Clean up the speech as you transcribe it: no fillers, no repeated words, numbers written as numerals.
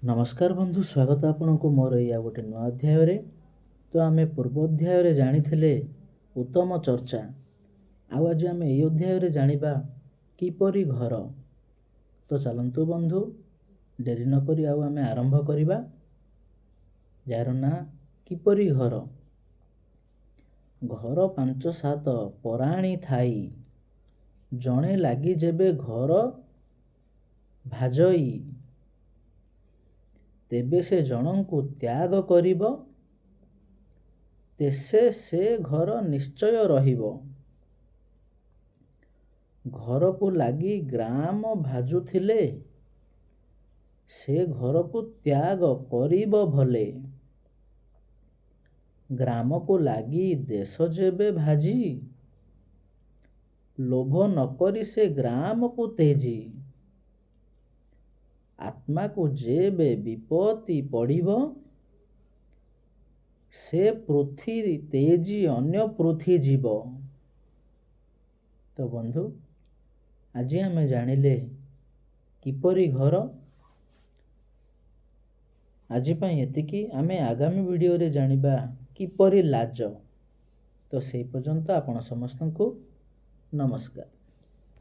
नमस्कार बंधु, स्वागत आपनको मोर या गोटे नुआ अध्याय। तो आम पूर्व अध्याय जानी उत्तम चर्चा। आज आम ये अध्याय जानिबा किपरि घर। तो चलतु बंधु, डेरी नक आम आरंभ करवा। जार ना किपरि घर। घर पांच सात पराणी थाई, जणे लगी जेबे घर भाजई, तेबे से जनकु त्याग करिब, तेसे से घर निश्चय रहिब। घर को लगी ग्राम भाजुथिले, से घर को त्याग करिब भले। ग्राम को लगी देश जेबे भाजी, लोभ नकरी से ग्राम को तेजी। आत्मा को जेबे विपत्ति पड़िब, से पृथ्वी तेजी अन्य पृथ्वी जीव। तो बंधु, आज आम जानिले किपरि घर। आज पाई एतिकी। आमे आगामी वीडियो रे जानिबा किपरि लाज। तो से पर्यंत आपण समस्त को नमस्कार।